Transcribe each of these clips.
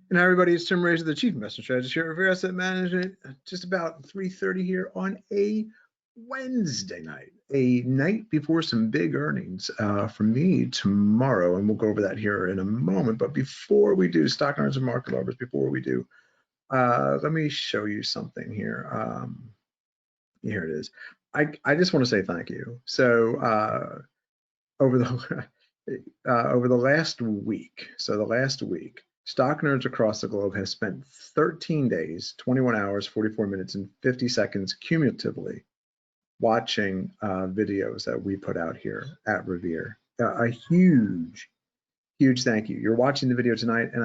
And hi everybody, it's Tim Razor, the Chief Investment Strategist here at Revere Asset Management. Just about 3:30 here on a Wednesday night, a night before some big earnings from me tomorrow, and we'll go over that here in a moment. But before we do, stock owners and market lovers, before we do, let me show you something here. Here it is. I just want to say thank you. So over the over the last week, stock nerds across the globe have spent 13 days, 21 hours, 44 minutes, and 50 seconds cumulatively watching videos that we put out here at Revere. A huge thank you. You're watching the video tonight, and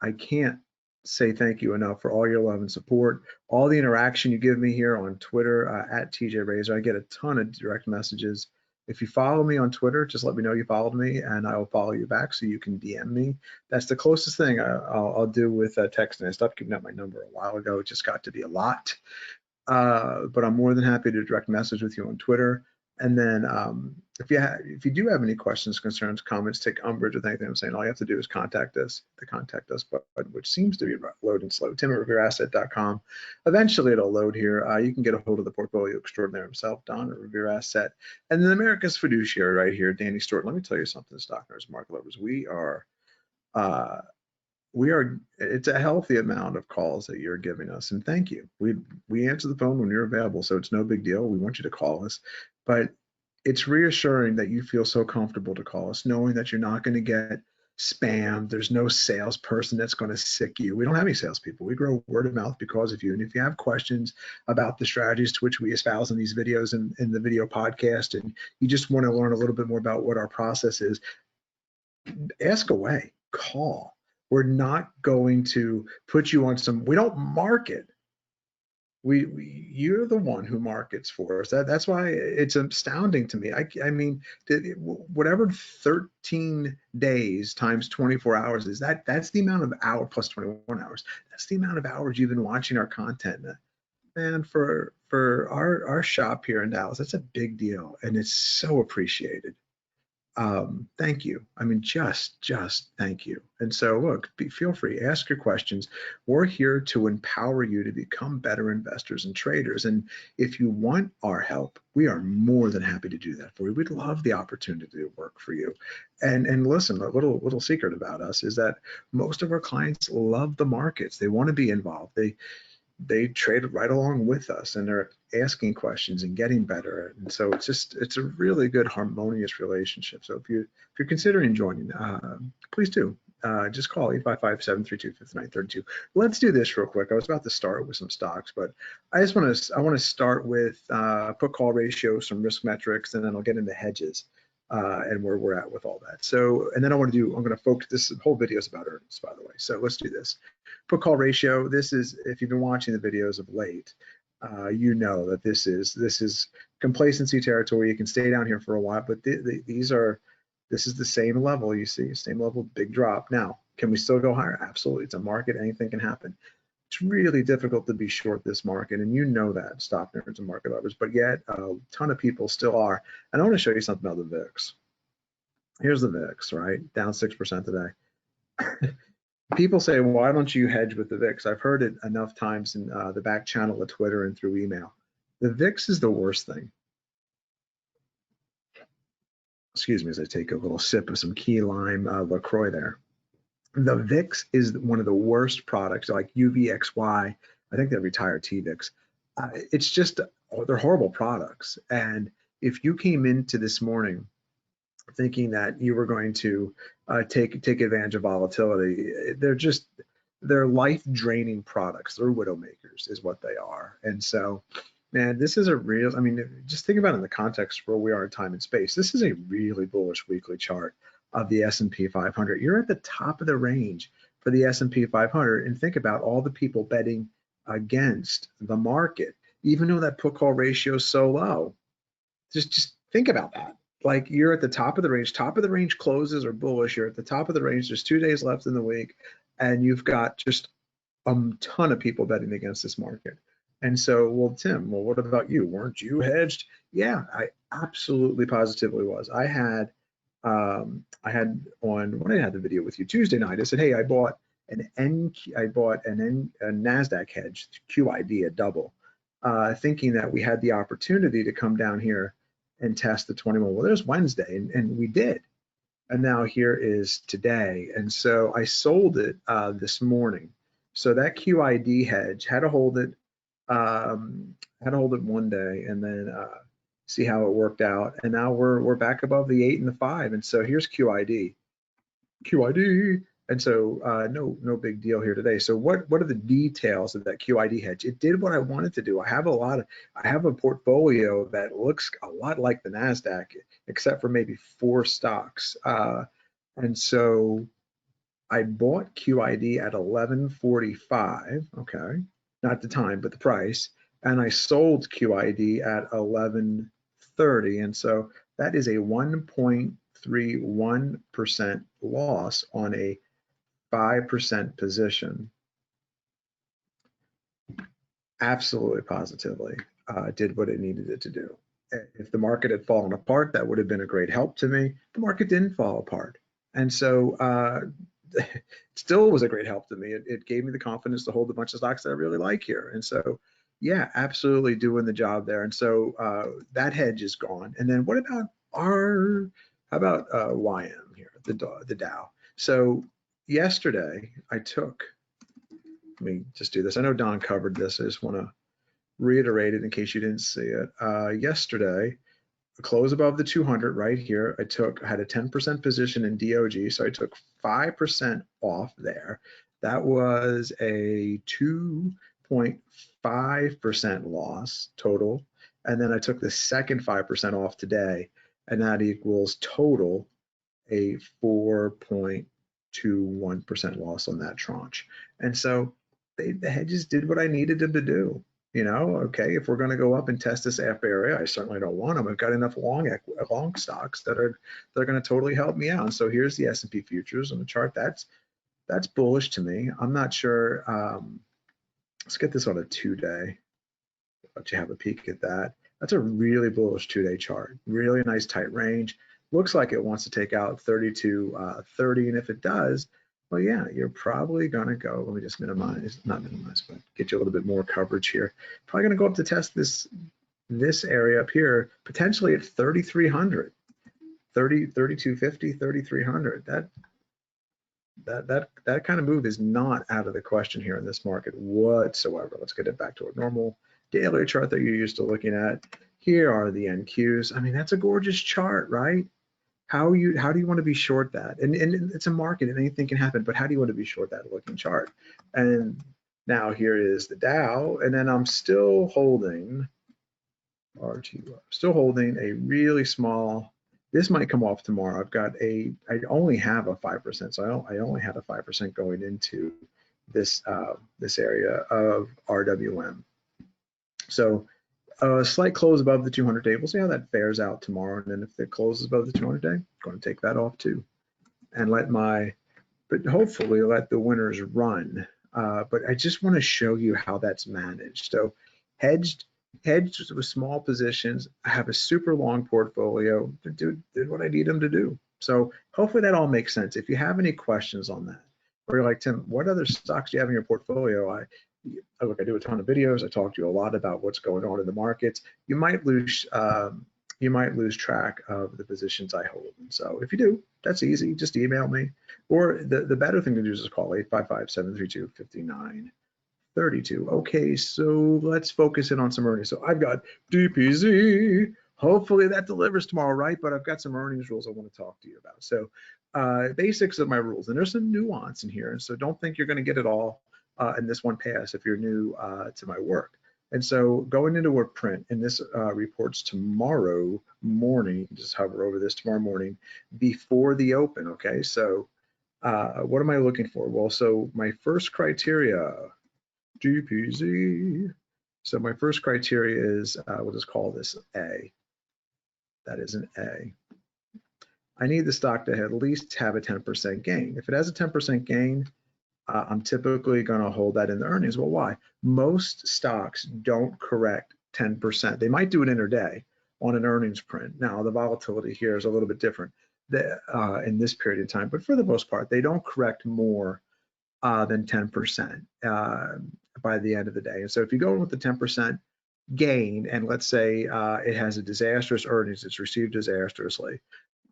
I can't say thank you enough for all your love and support, all the interaction you give me here on Twitter at TJ Razor. I get a ton of direct messages. If you follow me on Twitter, just let me know you followed me, and I will follow you back so you can DM me. That's the closest thing I'll do with texting. I stopped giving out my number a while ago. It just got to be a lot. But I'm more than happy to direct message with you on Twitter. And then if you do have any questions, concerns, comments, take umbrage with anything I'm saying, all you have to do is contact us. The contact us button, which seems to be loading slow, tim@revereasset.com. Eventually it'll load here. You can get a hold of the portfolio extraordinaire himself, Don at Revere Asset. And then America's fiduciary right here, Danny Stewart. Let me tell you something, stock nerds, market lovers. It's a healthy amount of calls that you're giving us, and thank you. We answer the phone when you're available, so it's no big deal. We want you to call us, but it's reassuring that you feel so comfortable to call us, knowing that you're not going to get spammed. There's no salesperson that's going to sick you. We don't have any salespeople. We grow word of mouth because of you. And if you have questions about the strategies to which we espouse in these videos and in the video podcast, and you just want to learn a little bit more about what our process is, ask away, call. We're not going to put you on we don't market. You're the one who markets for us. That's why it's astounding to me. I mean, whatever 13 days times 24 hours is, that's the amount of hour plus 21 hours. That's the amount of hours you've been watching our content. And for our shop here in Dallas, that's a big deal, and it's so appreciated. Thank you. I mean, just thank you. And so look, feel free, ask your questions. We're here to empower you to become better investors and traders. And if you want our help, we are more than happy to do that for you. We'd love the opportunity to work for you. And listen, a little secret about us is that most of our clients love the markets. They want to be involved. They trade right along with us, and they're asking questions and getting better. And so it's a really good harmonious relationship. So if you're considering joining, please do. Just call 855-732-5932. Let's do this real quick. I was about to start with some stocks, but I want to start with put call ratio, some risk metrics, and then I'll get into hedges and where we're at with all that. So, and then I'm going to focus, this whole video is about earnings, by the way. So let's do this. Put call ratio. This is, if you've been watching the videos of late, you know that this is complacency territory. You can stay down here for a while, but this is the same level. You see, same level, big drop. Now, can we still go higher? Absolutely. It's a market. Anything can happen. It's really difficult to be short this market, and you know that, stock nerds and market lovers, but yet a ton of people still are. And I want to show you something about the VIX. Here's the VIX, right? Down 6% today. People say, why don't you hedge with the VIX? I've heard it enough times in the back channel of Twitter and through email. The VIX is the worst thing. Excuse me as I take a little sip of some key lime LaCroix there. The VIX is one of the worst products, like UVXY. I think they retire TVIX. It's just, they're horrible products. And if you came into this morning thinking that you were going to take advantage of volatility, they're life-draining products. They're widow makers is what they are. And so, man, this is I mean, just think about it in the context where we are in time and space. This is a really bullish weekly chart of the S&P 500. You're at the top of the range for the S&P 500, and think about all the people betting against the market, even though that put call ratio is so low. Just think about that. Like, you're at the top of the range. Top of the range closes are bullish. You're at the top of the range. There's 2 days left in the week, and you've got just a ton of people betting against this market. And so, well, Tim, well, what about you? Weren't you hedged? Yeah, I absolutely positively was. When I had the video with you Tuesday night, I said, hey, I bought I bought a NASDAQ hedge, QID, a double, thinking that we had the opportunity to come down here and test the 21. Well, there's Wednesday, and we did. And now here is today. And so I sold it this morning. So that QID hedge had to hold it, one day, and then see how it worked out. And now we're back above the 8 and the 5. And so here's QID. And so no big deal here today. So what are the details of that QID hedge? It did what I wanted to do. I have a portfolio that looks a lot like the NASDAQ, except for maybe 4 stocks. And so I bought QID at 11.45, okay, not the time, but the price. And I sold QID at 11.30. And so that is a 1.31% loss on a 5% position. Absolutely, positively, did what it needed it to do. If the market had fallen apart, that would have been a great help to me. The market didn't fall apart. And so it still was a great help to me. It gave me the confidence to hold a bunch of stocks that I really like here. And so, yeah, absolutely doing the job there. And so that hedge is gone. And then what about how about YM here, the Dow? So yesterday I took, let me just do this. I know Don covered this. I just want to reiterate it in case you didn't see it. Yesterday, a close above the 200 right here. I had a 10% position in DOG, so I took 5% off there. That was a 2.5% loss total. And then I took the second 5% off today, and that equals total a 4.21% loss on that tranche. And so the hedges did what I needed them to do. Okay, if we're going to go up and test this F area, I certainly don't want them. I've got enough long stocks that are going to totally help me out. And so here's the S&P futures on the chart. That's bullish to me. I'm not sure. Let's get this on a 2-day. Let you have a peek at that. That's a really bullish 2-day chart. Really nice tight range. Looks like it wants to take out 32.30, and if it does, well, yeah, you're probably going to go, let me just not minimize, but get you a little bit more coverage here. Probably going to go up to test this area up here, potentially at 3,300, 3250, 3,300. That kind of move is not out of the question here in this market whatsoever. Let's get it back to a normal daily chart that you're used to looking at. Here are the NQs. I mean, that's a gorgeous chart, right? How do you want to be short that? And it's a market and anything can happen, but how do you want to be short that looking chart? And now here is the Dow, and then I'm still holding still holding a really small, this might come off tomorrow. I only have a 5%, so I only have a 5% going into this area of RWM. So a slight close above the 200-day. We'll see how that fares out tomorrow. And then if it closes above the 200-day, I'm going to take that off too, and but hopefully let the winners run. But I just want to show you how that's managed. So hedged with small positions. I have a super long portfolio. Did what I need them to do. So hopefully that all makes sense. If you have any questions on that, or you're like, Tim, what other stocks do you have in your portfolio? Look, I do a ton of videos. I talk to you a lot about what's going on in the markets. You might lose track of the positions I hold. And so if you do, that's easy. Just email me. Or the better thing to do is just call 855-732-5932. Okay, so let's focus in on some earnings. So I've got DPZ. Hopefully that delivers tomorrow, right? But I've got some earnings rules I want to talk to you about. So basics of my rules. And there's some nuance in here. And so don't think you're going to get it all in this one pass if you're new to my work. And so going into a print, and this reports tomorrow morning, just hover over this tomorrow morning before the open, okay? So what am I looking for? Well, so my first criteria, DPZ. So my first criteria is, we'll just call this A. That is an A. I need the stock to at least have a 10% gain. If it has a 10% gain, I'm typically going to hold that in the earnings. Well, why? Most stocks don't correct 10%. They might do it intraday on an earnings print. Now, the volatility here is a little bit different in this period of time, but for the most part, they don't correct more than 10% by the end of the day. And so if you go in with the 10% gain, and let's say it has a disastrous earnings, it's received disastrously.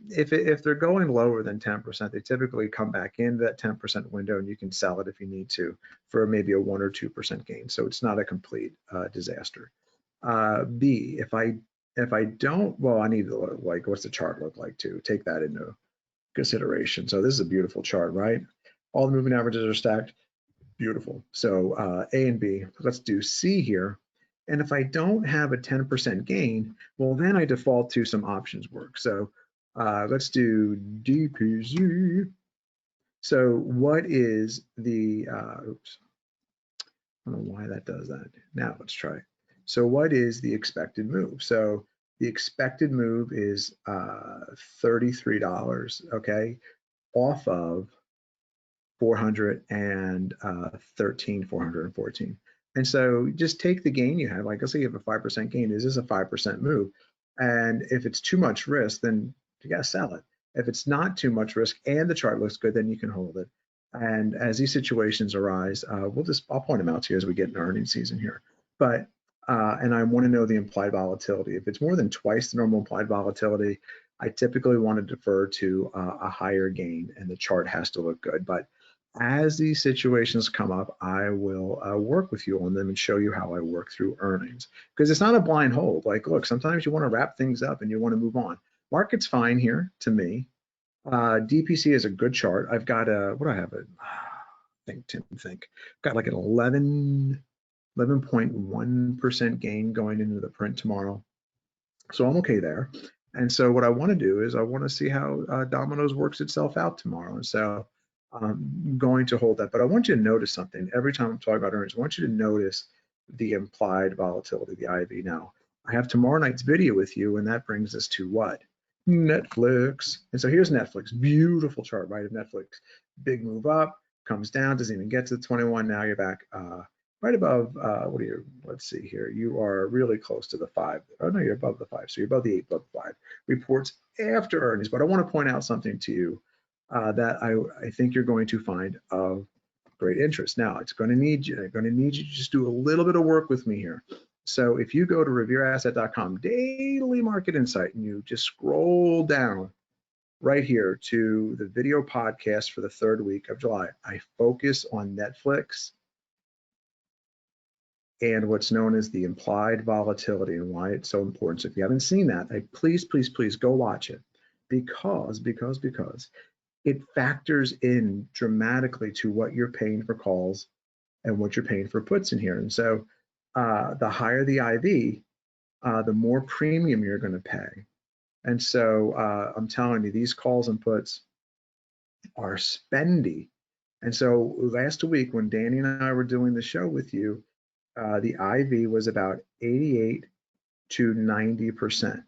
If they're going lower than 10%, they typically come back into that 10% window, and you can sell it if you need to for maybe a 1 or 2% gain. So it's not a complete disaster. B, if I don't, well, I need to look, like, what's the chart look like too? Take that into consideration. So this is a beautiful chart, right? All the moving averages are stacked. Beautiful. So A and B. Let's do C here. And if I don't have a 10% gain, well, then I default to some options work. So let's do DPZ. So what is the, oops, I don't know why that does that. Now let's try. So what is the expected move? So the expected move is $33, okay, off of 413, 414. And so just take the gain you have. Like, let's say you have a 5% gain. Is this a 5% move? And if it's too much risk, then you got to sell it. If it's not too much risk and the chart looks good, then you can hold it. And as these situations arise, I'll point them out to you as we get into earnings season here. But and I want to know the implied volatility. If it's more than twice the normal implied volatility, I typically want to defer to a higher gain, and the chart has to look good. But as these situations come up, I will work with you on them and show you how I work through earnings. Because it's not a blind hold. Like, look, sometimes you want to wrap things up and you want to move on. Market's fine here to me. DPC is a good chart. I've got a, what do I have? Think. Got like an 11.1% gain going into the print tomorrow. So I'm okay there. And so what I want to do is I want to see how Domino's works itself out tomorrow. And so I'm going to hold that. But I want you to notice something. Every time I'm talking about earnings, I want you to notice the implied volatility, the IV. Now, I have tomorrow night's video with you, and that brings us to what? Netflix. And so here's Netflix. Beautiful chart, right, of Netflix. Big move up, comes down, doesn't even get to the 21. Now you're back right above, what are you, let's see here. You are really close to the 5. Oh, no, you're above the 5. So you're above the 8, above the 5. Reports after earnings. But I want to point out something to you that I think you're going to find of great interest. Now, I'm going to need you to just do a little bit of work with me here. So if you go to revereasset.com, daily market insight, and you just scroll down right here to the video podcast for the 3rd week of July, I focus on Netflix and what's known as the implied volatility and why it's so important. So if you haven't seen that, please go watch it, because it factors in dramatically to what you're paying for calls and what you're paying for puts in here. And so the higher the IV, the more premium you're going to pay. And so I'm telling you, these calls and puts are spendy. And so last week when Danny and I were doing the show with you, the IV was about 88 to 90%.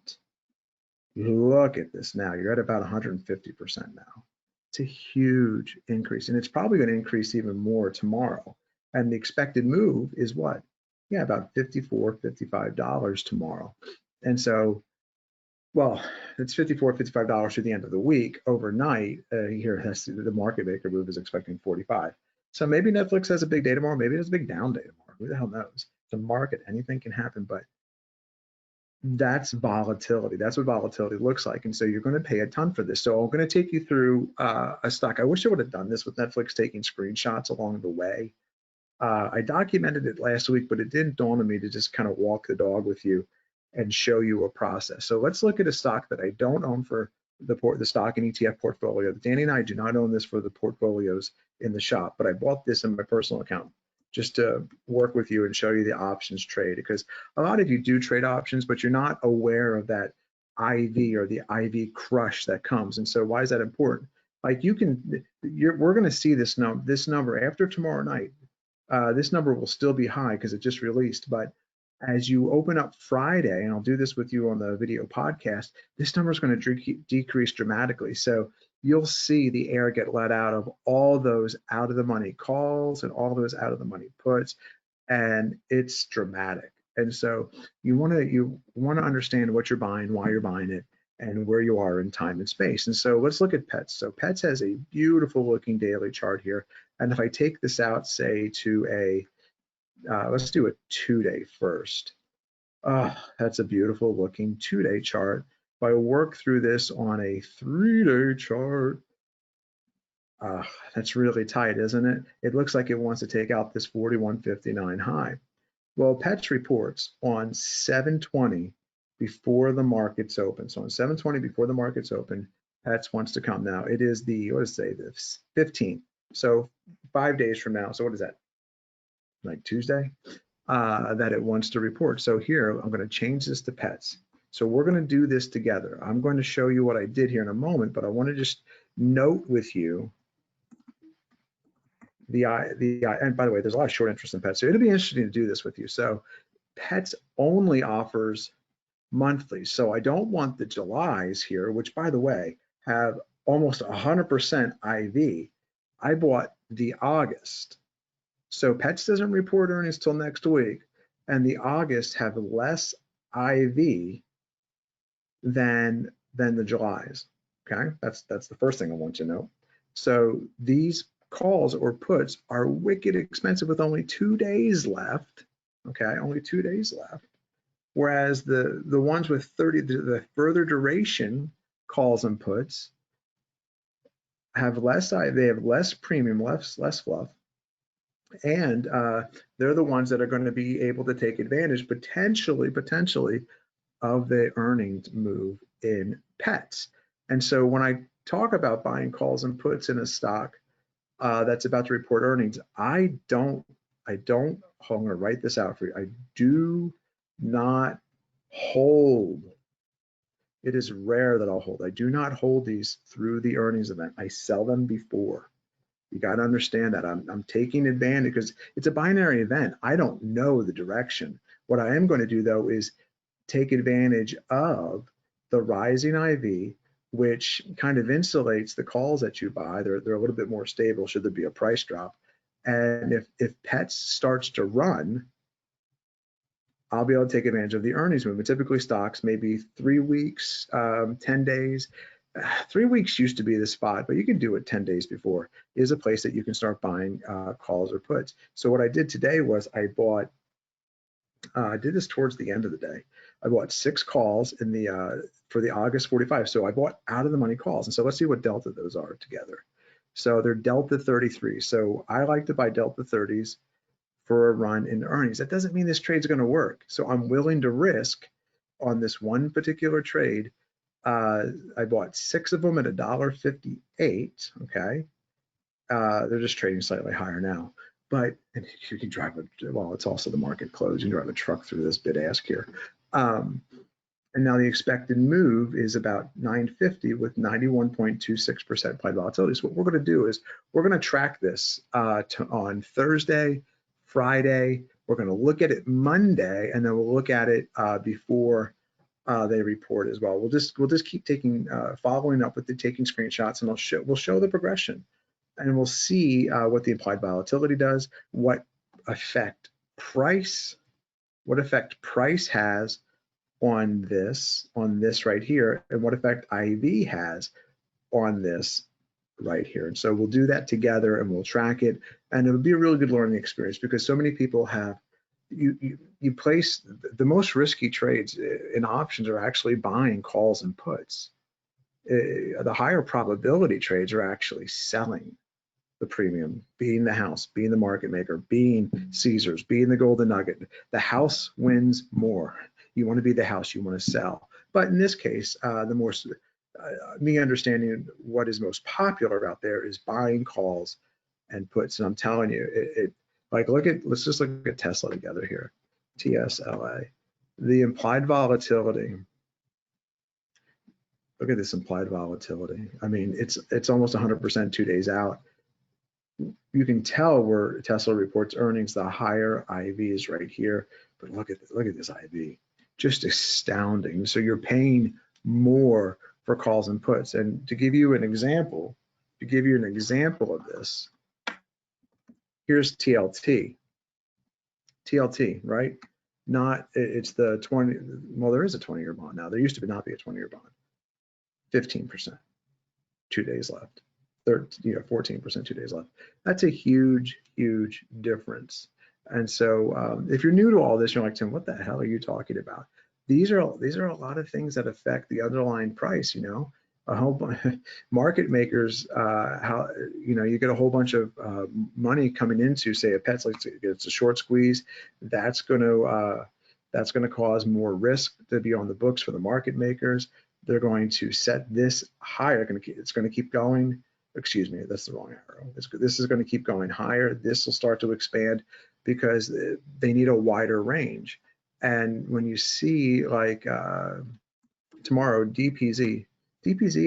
Look at this now. You're at about 150% now. It's a huge increase, and it's probably going to increase even more tomorrow. And the expected move is what? Yeah, about $54, $55 tomorrow. And so, well, it's $54, $55 through the end of the week. Overnight, here the market maker move is expecting 45. So maybe Netflix has a big day tomorrow. Maybe it has a big down day tomorrow. Who the hell knows? The market, anything can happen, but that's volatility. That's what volatility looks like. And so you're going to pay a ton for this. So I'm going to take you through a stock. I wish I would have done this with Netflix, taking screenshots along the way. I documented it last week, but it didn't dawn on me to just kind of walk the dog with you and show you a process. So let's look at a stock that I don't own for the stock and ETF portfolio. Danny and I do not own this for the portfolios in the shop, but I bought this in my personal account just to work with you and show you the options trade, because a lot of you do trade options, but you're not aware of that IV or the IV crush that comes. And so why is that important? Like we're going to see this number after tomorrow night. This number will still be high because it just released, but as you open up Friday, and I'll do this with you on the video podcast, this number is going to decrease dramatically. So you'll see the air get let out of all those out of the money calls and all those out of the money puts, and it's dramatic. And so you want to understand what you're buying, why you're buying it, and where you are in time and space. And so let's look at Pets. So Pets has a beautiful looking daily chart here. And if I take this out, say to a, let's do a 2-day first. Oh, that's a beautiful looking 2-day chart. If I work through this on a 3-day chart, that's really tight, isn't it? It looks like it wants to take out this 41.59 high. Well, Pets reports on 7:20 before the markets open. So on 7:20 before the markets open, Pets wants to come. Now it is the, what does it say, the 15th. So 5 days from now. So what is that? Like Tuesday? That it wants to report. So here, I'm going to change this to Pets. So we're going to do this together. I'm going to show you what I did here in a moment, but I want to just note with you and by the way, there's a lot of short interest in Pets. So it'll be interesting to do this with you. So Pets only offers monthly. So I don't want the Julys here, which by the way, have almost 100% IV. I bought the August. So Pets doesn't report earnings till next week, and the August have less IV than the Julys. Okay, that's the first thing I want you to know. So these calls or puts are wicked expensive with only 2 days left. Okay, only 2 days left. Whereas the ones with 30, the further duration calls and puts have less, they have less premium, less fluff, and they're the ones that are going to be able to take advantage potentially of the earnings move in Pets. And so when I talk about buying calls and puts in a stock that's about to report earnings, I'm going to write this out for you. I do not hold. It is rare that I'll hold. I do not hold these through the earnings event. I sell them before. You got to understand that I'm taking advantage because it's a binary event. I don't know the direction. What I am going to do though is take advantage of the rising IV, which kind of insulates the calls that you buy. They're a little bit more stable should there be a price drop. And if Pets starts to run, I'll be able to take advantage of the earnings movement. Typically stocks, maybe 3 weeks, 10 days. 3 weeks used to be the spot, but you can do it 10 days before, is a place that you can start buying calls or puts. So what I did today was I bought, I did this towards the end of the day. I bought 6 calls in the for the August 45. So I bought out of the money calls. And so let's see what delta those are together. So they're delta 33. So I like to buy delta 30s for a run in earnings. That doesn't mean this trade's going to work. So I'm willing to risk on this one particular trade. I bought 6 of them at $1.58. Okay. They're just trading slightly higher now, but and you can drive well, it's also the market close. You can drive a truck through this bid ask here. And now the expected move is about 950 with 91.26% implied volatility. So what we're going to do is we're going to track this on Thursday, Friday. We're going to look at it Monday, and then we'll look at it before they report as well. We'll just keep taking following up with taking screenshots, and we'll show the progression, and we'll see what the implied volatility does, what effect price has on this right here, and what effect IV has on this right here. And so we'll do that together and we'll track it, and it'll be a really good learning experience because so many people have you place the most risky trades in options are actually buying calls and puts. The higher probability trades are actually selling the premium, being the house, being the market maker, being Caesars, being the golden nugget. The house wins more. You want to be the house, you want to sell. But in this case, me understanding what is most popular out there is buying calls and puts. And I'm telling you, let's just look at Tesla together here. TSLA, the implied volatility. Look at this implied volatility. I mean, it's almost 100% 2 days out. You can tell where Tesla reports earnings, the higher IV is right here. But look at this IV, just astounding. So you're paying more for calls and puts. And to give you an example of this, here's TLT. TLT, right? It's the 20. Well, there is a 20-year bond now. There used to not be a 20-year bond. 15%. 2 days left. 14%, 2 days left. That's a huge, huge difference. And so if you're new to all this, you're like, Tim, what the hell are you talking about? These are a lot of things that affect the underlying price, a whole market makers, how, you get a whole bunch of money coming into, say, a pet's, like it's a short squeeze. That's going to cause more risk to be on the books for the market makers. They're going to set this higher. It's going to keep going. Excuse me, that's the wrong arrow. This is going to keep going higher. This will start to expand because they need a wider range. And when you see like tomorrow, DPZ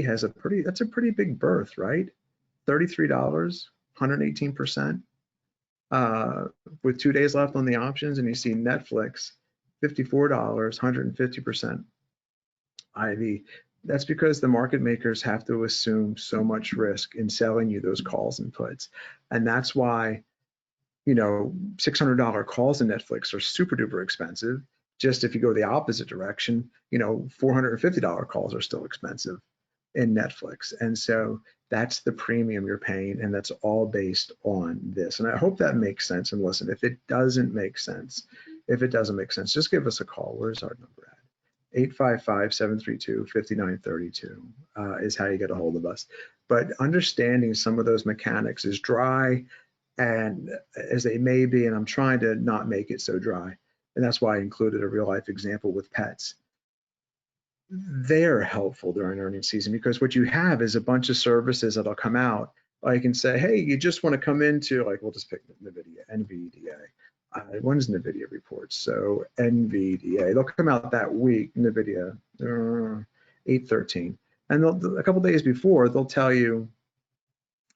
has that's a pretty big berth, right? $33, 118%, with 2 days left on the options. And you see Netflix, $54, 150% IV. That's because the market makers have to assume so much risk in selling you those calls and puts. And that's why, $600 calls in Netflix are super duper expensive. Just if you go the opposite direction, $450 calls are still expensive in Netflix. And so that's the premium you're paying, and that's all based on this. And I hope that makes sense. And listen, if it doesn't make sense, just give us a call. Where's our number at? 855-732-5932 is how you get a hold of us. But understanding some of those mechanics, is dry and as they may be, and I'm trying to not make it so dry. And that's why I included a real life example with pets. They're helpful during earnings season because what you have is a bunch of services that'll come out. Like, and say, hey, you just want to come into, like, we'll just pick NVDA. When's NVIDIA reports? So NVDA, they'll come out that week, NVIDIA, 8/13. And a couple days before, they'll tell you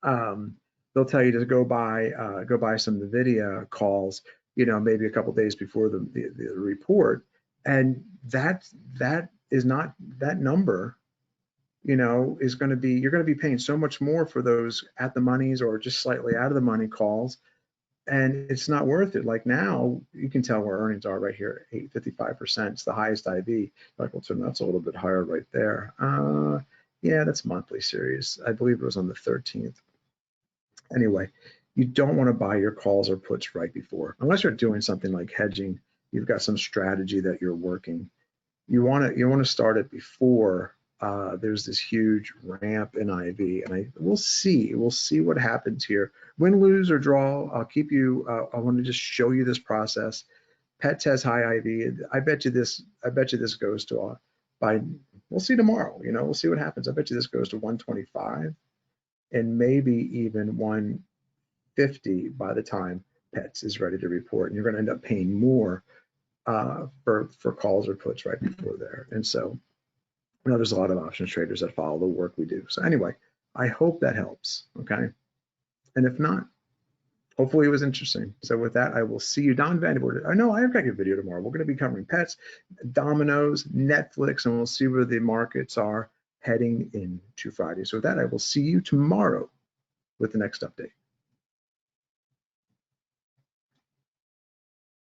to go buy some NVIDIA calls, maybe a couple days before the report. And that is not, that number, is going to be, you're going to be paying so much more for those at the monies or just slightly out of the money calls. And it's not worth it. Like now, you can tell where earnings are right here, 8.55%. It's the highest IV. Like, well, so that's a little bit higher right there. Yeah, that's monthly series. I believe it was on the 13th. Anyway, you don't want to buy your calls or puts right before, unless you're doing something like hedging. You've got some strategy that you're working. You want to start it before there's this huge ramp in IV, and we'll see what happens here. Win, lose, or draw. I'll keep you. I want to just show you this process. Pets has high IV. I bet you this goes to by. We'll see tomorrow. We'll see what happens. I bet you this goes to 125, and maybe even 150 by the time Pets is ready to report, and you're going to end up paying more for calls or puts right before there. And so, there's a lot of options traders that follow the work we do. So anyway, I hope that helps. Okay. And if not, hopefully it was interesting. So with that, I will see you. Don Vandervoort. I know I've got your video tomorrow. We're going to be covering pets, dominoes, Netflix, and we'll see where the markets are heading into Friday. So with that, I will see you tomorrow with the next update.